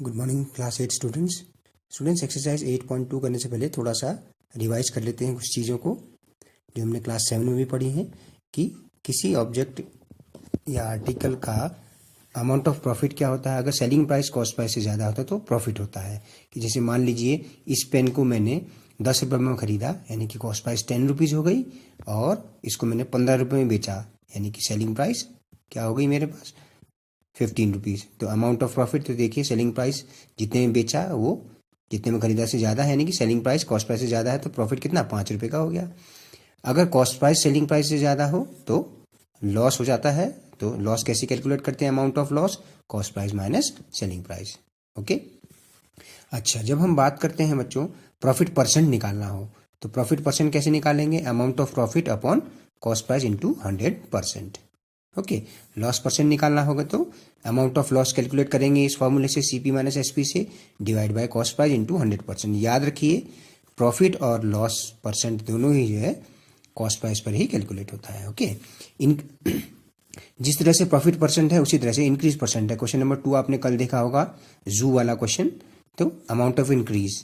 Good morning class 8 students exercise 8.2 करने से पहले थोड़ा सा रिवाइज कर लेते हैं कुछ चीज़ों को जो हमने क्लास 7 में भी पढ़ी हैं कि किसी ऑब्जेक्ट या आर्टिकल का अमाउंट ऑफ प्रॉफिट क्या होता है। अगर सेलिंग प्राइस कॉस्ट प्राइस से ज़्यादा होता है तो प्रॉफिट होता है। कि जैसे मान लीजिए इस पेन को मैंने 10 रुपये में ख़रीदा यानी कि कॉस्ट प्राइस 10 रुपीज़ हो गई और इसको मैंने 15 रुपये में बेचा यानी कि सेलिंग प्राइस क्या हो गई मेरे पास 15 रुपीज़। तो अमाउंट ऑफ प्रॉफिट तो देखिए सेलिंग प्राइस जितने में बेचा वो जितने में खरीदा से ज़्यादा है यानी कि सेलिंग प्राइस कॉस्ट प्राइस से ज़्यादा है तो प्रॉफिट कितना 5 रुपये का हो गया। अगर कॉस्ट प्राइस सेलिंग प्राइस से ज़्यादा हो तो लॉस हो जाता है। तो लॉस कैसे कैलकुलेट करते हैं, amount of loss cost price minus selling price. Okay, अच्छा जब हम बात करते हैं बच्चों प्रॉफिट परसेंट निकालना हो तो प्रॉफिट परसेंट कैसे निकालेंगे, amount of profit upon cost price into 100%। Okay, loss percent निकालना होगा तो अमाउंट ऑफ लॉस कैलकुलेट करेंगे इस फॉर्मूले से CP माइनस SP से divide by cost price into 100%। याद रखिए प्रॉफिट और लॉस परसेंट दोनों ही जो है कॉस्ट प्राइस पर ही कैलकुलेट होता है। ओके, जिस तरह से प्रॉफिट परसेंट है उसी तरह से इंक्रीज परसेंट है। क्वेश्चन नंबर 2 आपने कल देखा होगा जू वाला क्वेश्चन, तो अमाउंट ऑफ इंक्रीज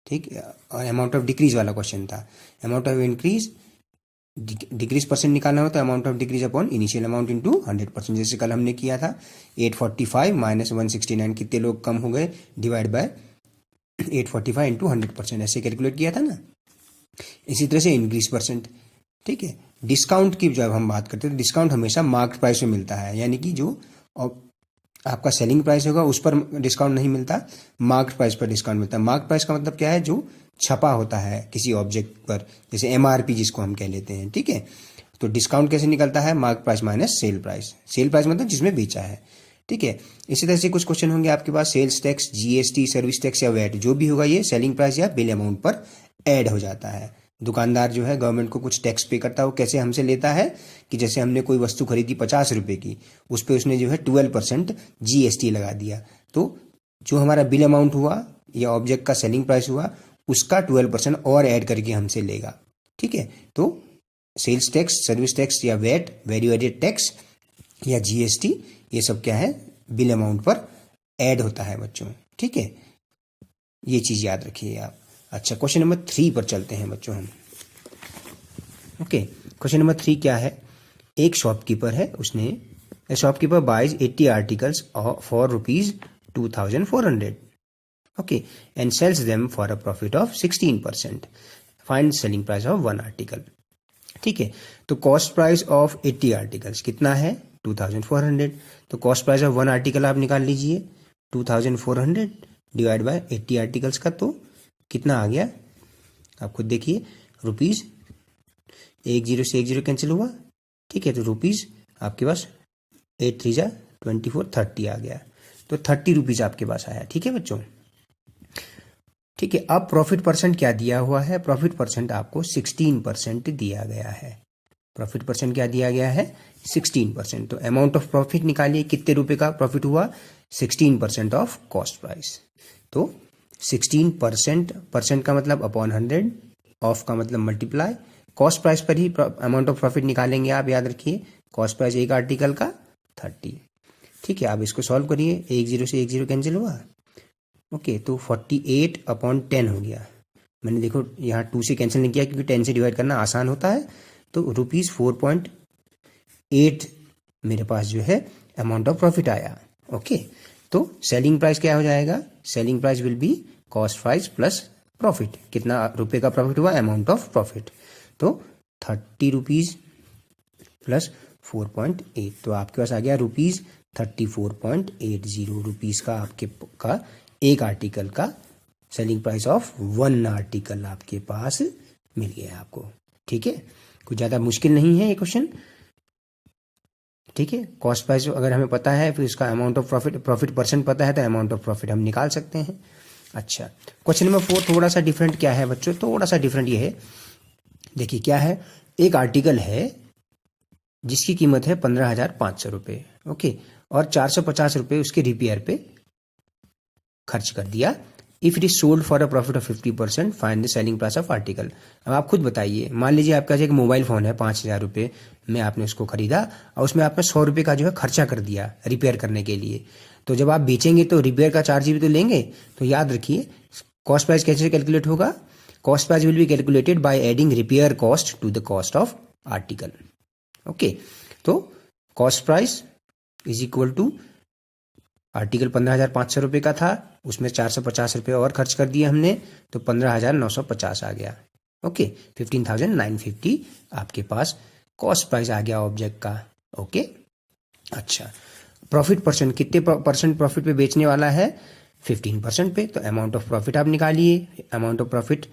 ठीक और अमाउंट ऑफ डिक्रीज वाला क्वेश्चन था। Amount of increase decrease percent निकालना हो तो amount of decrease upon initial amount into 100%। जैसे कल हमने किया था 845 माइनस 169 कितने लोग कम हो गए डिवाइड बाय 845 इंटू 100%, ऐसे कैलकुलेट किया था ना। इसी तरह से इंक्रीज परसेंट ठीक है। डिस्काउंट की जब हम बात करते हैं तो डिस्काउंट हमेशा मार्केट प्राइस में मिलता है यानी कि जो आपका सेलिंग प्राइस होगा उस पर डिस्काउंट नहीं मिलता, मार्केट प्राइस पर डिस्काउंट मिलता है। मार्केट प्राइस का मतलब क्या है, जो छपा होता है किसी ऑब्जेक्ट पर, जैसे MRP जिसको हम कह लेते हैं। ठीक है, तो डिस्काउंट कैसे निकलता है, market price minus sale price. Sale price मतलब जिसमें बेचा है। ठीक है, इसी तरह से कुछ क्वेश्चन होंगे आपके पास sales tax, GST, service tax या वैट, जो भी होगा ये सेलिंग प्राइस या बिल अमाउंट पर ऐड हो जाता है। दुकानदार जो है गवर्नमेंट को कुछ टैक्स पे करता है, वो कैसे हमसे लेता है कि जैसे हमने कोई वस्तु खरीदी 50 रुपये की, उस पर उसने जो है 12% GST लगा दिया, तो जो हमारा बिल अमाउंट हुआ या ऑब्जेक्ट का सेलिंग प्राइस हुआ उसका 12% और ऐड करके हमसे लेगा। ठीक है, तो सेल्स टैक्स, सर्विस टैक्स या वैट, वैल्यू एडेड टैक्स या GST, ये सब क्या है बिल अमाउंट पर ऐड होता है बच्चों। ठीक है, ये चीज़ याद रखिए आप। अच्छा, क्वेश्चन नंबर 3 पर चलते हैं बच्चों हम। ओके, क्वेश्चन नंबर 3 क्या है, एक शॉपकीपर है, उसने shopkeeper buys 80 articles for ₹2400 okay and sells them for a profit of 16%। Find selling price of 1 article. ठीक है, तो कॉस्ट प्राइस ऑफ 80 आर्टिकल्स कितना है 2400, तो कॉस्ट प्राइस ऑफ 1 आर्टिकल आप निकाल लीजिए 2400 डिवाइड बाय 80 आर्टिकल्स का, तो कितना आ गया आप खुद देखिए, रुपीज़ 10 से 10 कैंसिल हुआ। ठीक है, तो रुपीज़ आपके पास 8 3 जा 24 30 आ गया, तो 30 रुपीज़ आपके पास आया। ठीक है बच्चों, ठीक है। अब प्रॉफिट परसेंट क्या दिया हुआ है, प्रॉफिट परसेंट आपको 16% दिया गया है। प्रॉफिट परसेंट क्या दिया गया है 16%। तो अमाउंट ऑफ प्रॉफिट निकालिए, कितने रुपए का प्रॉफिट हुआ 16% ऑफ कॉस्ट प्राइस। तो 16% परसेंट का मतलब अपॉन 100, ऑफ का मतलब मल्टीप्लाई, कॉस्ट प्राइस पर ही अमाउंट ऑफ प्रॉफिट निकालेंगे आप, याद रखिए कॉस्ट प्राइस एक आर्टिकल का 30। ठीक है, आप इसको सॉल्व करिए, 10 से 10 कैंसिल हुआ। ओके, तो 48/10 हो गया। मैंने देखो यहाँ 2 से कैंसिल नहीं किया क्योंकि 10 से डिवाइड करना आसान होता है। तो ₹4.8 मेरे पास जो है अमाउंट ऑफ प्रॉफिट आया। ओके, तो सेलिंग प्राइस क्या हो जाएगा, selling price will B cost price plus profit. कितना रुपए का प्रॉफिट हुआ, अमाउंट ऑफ प्रॉफिट, तो 30 रुपीज़ प्लस 4.8, तो आपके पास आ गया ₹34.80 रुपीज़ का आपके का एक आर्टिकल का सेलिंग प्राइस ऑफ 1 आर्टिकल आपके पास मिल गया आपको। ठीक है, कुछ ज़्यादा मुश्किल नहीं है ये क्वेश्चन। ठीक है, कॉस्ट प्राइस अगर हमें पता है फिर इसका अमाउंट ऑफ प्रॉफिट परसेंट पता है तो अमाउंट ऑफ प्रॉफिट हम निकाल सकते हैं। अच्छा, क्वेश्चन नंबर 4 थोड़ा सा डिफरेंट क्या है बच्चों, थोड़ा सा डिफरेंट ये है, देखिए क्या है, एक आर्टिकल है जिसकी कीमत है 15,500 रुपये। ओके, और 450 रुपये उसके रिपेयर पे खर्च कर दिया। If it is sold for a profit of 50%, find the selling price of article. अब आप खुद बताइए, मान लीजिए आपका एक मोबाइल फ़ोन है 5,000 रुपये में आपने उसको खरीदा और उसमें आपने 100 रुपये का जो है खर्चा कर दिया रिपेयर करने के लिए, तो जब आप बेचेंगे तो रिपेयर का चार्ज भी तो लेंगे। तो याद रखिए कॉस्ट प्राइस कैसे कैलकुलेट होगा, cost price will be calculated by adding repair cost to the cost of article. Okay, तो cost price is equal to article 15,500 रुपये का था, उसमें 450 रुपये और खर्च कर दिए हमने, तो 15,950 आ गया। ओके, 15,950 आपके पास कॉस्ट प्राइस आ गया ऑब्जेक्ट का। ओके, अच्छा, प्रॉफिट परसेंट कितने परसेंट प्रॉफिट पे बेचने वाला है, 15% पे, तो अमाउंट ऑफ प्रॉफिट आप निकालिए। Amount of profit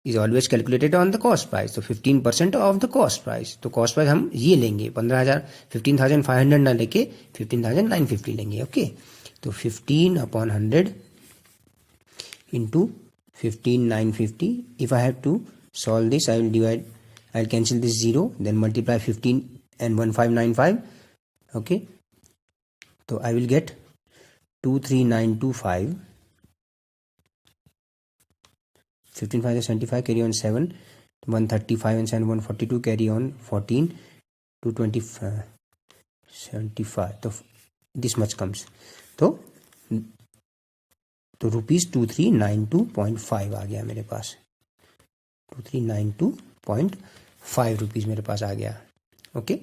is always calculated on the cost price, तो 15% ऑफ द कॉस्ट प्राइस। तो कॉस्ट प्राइस हम ये लेंगे 15,500 ना लेके 15,950 लेंगे। ओके, तो 15/100 into 15,950। If I have to solve this I will divide, I will cancel this 0, then multiply 15 and 1595। Okay, तो I will get 23,925। 15 5 is 75, carry on 7, 135 and 7 142, carry on 14, 225 75, तो this much comes, तो rupees 2392.5 आ गया मेरे पास, 2392.5 rupees मेरे पास आ गया। Okay,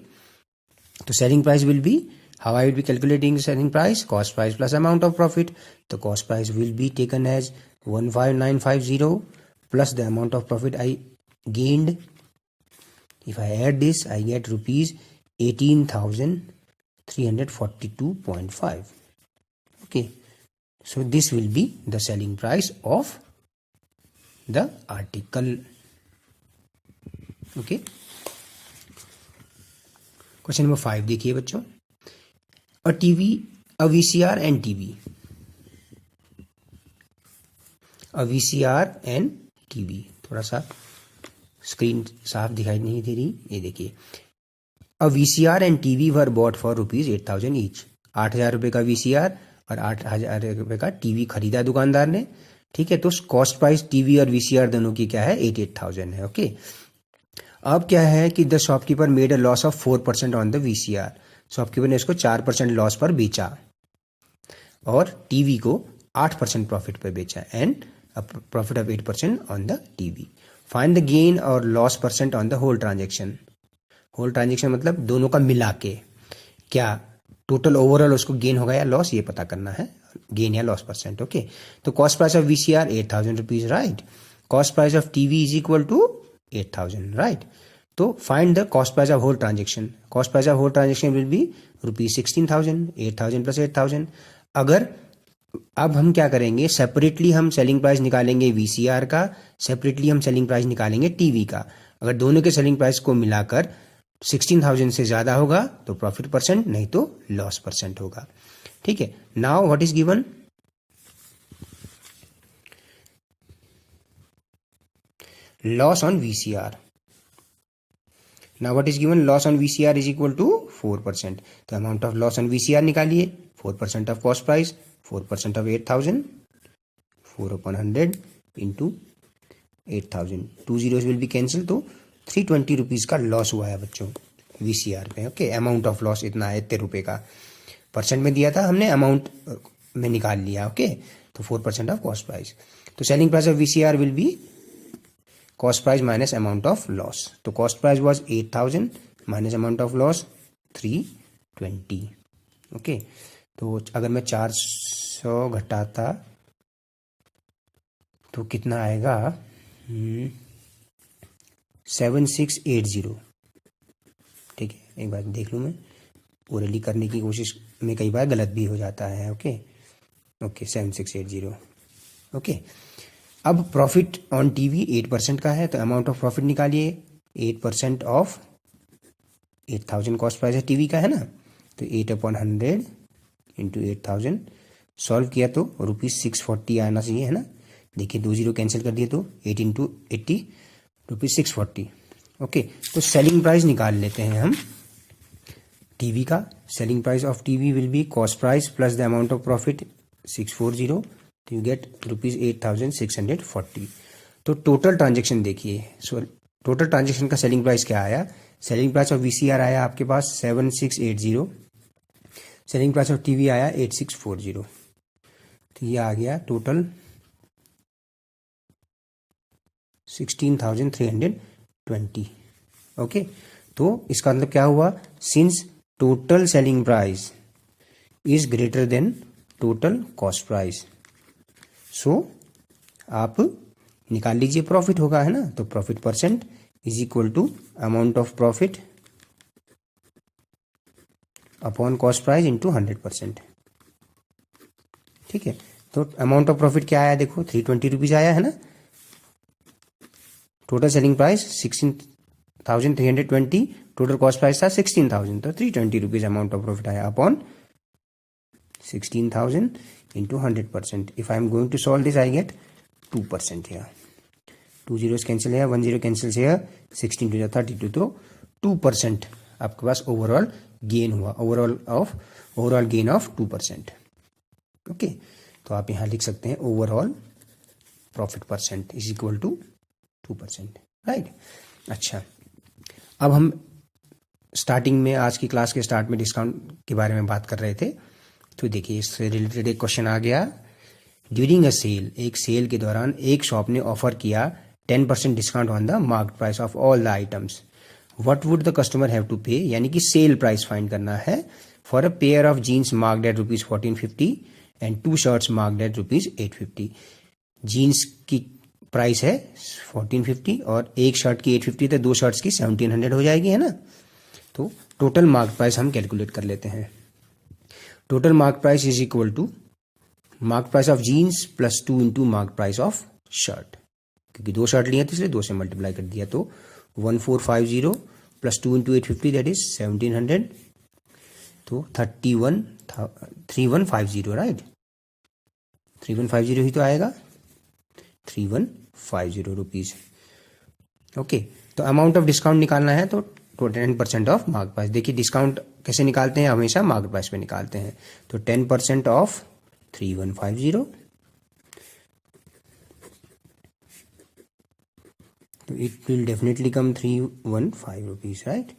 तो selling price will B, how I will be calculating selling price, cost price plus amount of profit. The cost price will be taken as 15,950 plus the amount of profit I gained. If I add this, I get rupees 18,342.5. Okay, so this will be the selling price of the article. Okay, question number 5 देखिए बच्चों, a TV, a VCR and TV, a VCR and TV, थोड़ा सा screen साफ दिखाई नहीं दे रही, ये देखिए, a VCR and TV were bought for rupees 8,000 each, 8,000 रुपये का VCR और 8,000 रुपये का TV खरीदा दुकानदार ने। ठीक है, तो कॉस्ट प्राइस TV और VCR दोनों की क्या है, 8,000 है। ओके, अब क्या है कि the shopkeeper made a loss of 4% on the VCR, shopkeeper ने इसको 4% लॉस पर बेचा और टीवी को 8% प्रॉफिट पर बेचा, and profit of 8% on the TV. Find the gain और loss percent on the whole transaction. Whole transaction मतलब दोनों का मिला के क्या टोटल ओवरऑल उसको गेन होगा या लॉस, ये पता करना है, गेन या लॉस परसेंट। ओके, तो cost price of VCR 8,000 rupees, right. Cost price of TV is equal to 8,000, right. तो find the cost price of whole transaction. Cost price of whole transaction will be rupees 16,000, 8,000 plus 8,000। अगर अब हम क्या करेंगे, separately हम selling price निकालेंगे VCR का, separately हम सेलिंग प्राइस निकालेंगे टीवी का। अगर दोनों के सेलिंग प्राइस को मिलाकर 16,000 से ज्यादा होगा तो प्रॉफिट परसेंट, नहीं तो लॉस परसेंट होगा। ठीक है, now what is given, loss on VCR। Now what is given, loss on VCR is equal to 4%. तो amount of loss on VCR निकालिए, 4% of cost price, 4% of 8,000, 4/100 into 8,000, 2 zeros will be cancelled, तो 320 rupees का loss हुआ है बच्चों VCR पे। Okay, amount of loss इतना है, इतने रुपए का, परसेंट में दिया था हमने, अमाउंट में निकाल लिया। ओके, तो 4% ऑफ कॉस्ट प्राइस। तो selling price of VCR will be cost price minus amount of loss. तो cost price was 8,000 minus amount of loss 320. Okay, तो अगर मैं 400 घटाता तो कितना आएगा, 7680। ठीक है, एक बार देख लूँ, मैं ओरली करने की कोशिश में कई बार गलत भी हो जाता है। Okay okay, 7680। ओके, अब प्रॉफिट ऑन टीवी 8% का है, तो अमाउंट ऑफ प्रॉफिट निकालिए, 8% ऑफ 8,000 कॉस्ट प्राइस है टीवी का, है ना, तो 8/100 इंटू 8,000 सॉल्व किया तो रुपीज 640 आना चाहिए, है ना। देखिए 2 जीरो कैंसिल कर दिए तो 8 इंटू 80 रुपीज 640। ओके, तो सेलिंग प्राइस निकाल लेते हैं हम टीवी का। Selling price of TV will be cost price plus the amount of profit 640, तो यू गेट रुपीज 8,640। तो टोटल ट्रांजेक्शन देखिए, सो टोटल ट्रांजेक्शन का सेलिंग प्राइस क्या आया, सेलिंग प्राइस ऑफ VCR आया आपके पास 7680, सेलिंग प्राइस ऑफ टीवी आया 8640, तो ये आ गया टोटल 16,320। ओके, तो इसका मतलब क्या हुआ, since total selling price is greater than total cost price, so आप निकाल लीजिए प्रॉफिट होगा, है ना। तो profit percent is equal to amount of profit upon cost price into 100%। ठीक है, तो अमाउंट ऑफ प्रॉफिट क्या आया देखो, 320 रुपीज आया, है ना। Total selling price 16,320, total cost price था 16,000, तो 320 रुपीज अमाउंट ऑफ प्रॉफिट आया upon 16,000 into 100%। If I am going to solve this I get 2% here, 2 zeros cancel है, 1 zero कैंसिल है, 16 to 32, तो 2% आपके पास ओवरऑल गेन हुआ, ओवरऑल गेन ऑफ 2%। ओके, तो आप यहाँ लिख सकते हैं overall profit percent is equal to 2%, right. अच्छा, अब हम स्टार्टिंग में, आज की क्लास के स्टार्ट में डिस्काउंट के बारे में बात कर रहे थे, तो देखिए इससे रिलेटेड एक क्वेश्चन आ गया। ड्यूरिंग अ सेल, एक सेल के दौरान एक शॉप ने ऑफर किया 10% discount on the marked price of all the items, what would the customer have to pay, यानी कि सेल प्राइस फाइंड करना है for a pair of jeans marked at ₹1450 and 2 shirts marked at ₹850। Jeans की price है 1450 और एक shirt की 850, तो 2 शर्ट्स की 1700 हो जाएगी, है ना। तो टोटल मार्क प्राइस हम कैलकुलेट कर लेते हैं। Total mark price is equal to mark price of jeans plus 2 into mark price of shirt, क्योंकि 2 शर्ट लिए तो इसलिए 2 से मल्टीप्लाई कर दिया, तो 1450 प्लस 2 इंटू 850 दैट इज 1700, तो 3150, राइट। 3150 ही तो आएगा, 3150 रुपीज। ओके, तो अमाउंट ऑफ डिस्काउंट निकालना है, तो 10% ऑफ मार्क प्राइस। देखिए डिस्काउंट कैसे निकालते हैं, हमेशा मार्क प्राइस पे निकालते हैं, तो 10% ऑफ 3150, तो it will definitely come 315 rupees, right,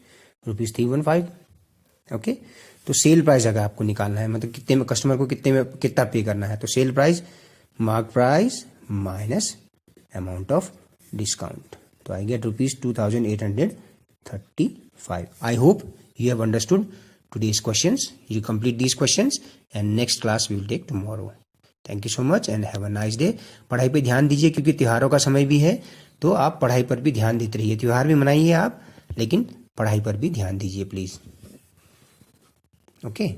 ₹315। Okay, तो सेल प्राइस अगर आपको निकालना है, मतलब कितने में कस्टमर को कितना पे करना है, तो sell price mark price minus amount of discount, तो I get ₹2,835। I hope you have understood today's questions. You complete these questions and next class we will take tomorrow. Thank you so much and have a nice day. पढ़ाई पे ध्यान दीजिए, क्योंकि त्योहारों का समय भी है, तो आप पढ़ाई पर भी ध्यान देते रहिए। त्योहार भी मनाइए आप, लेकिन पढ़ाई पर भी ध्यान दीजिए प्लीज। ओके।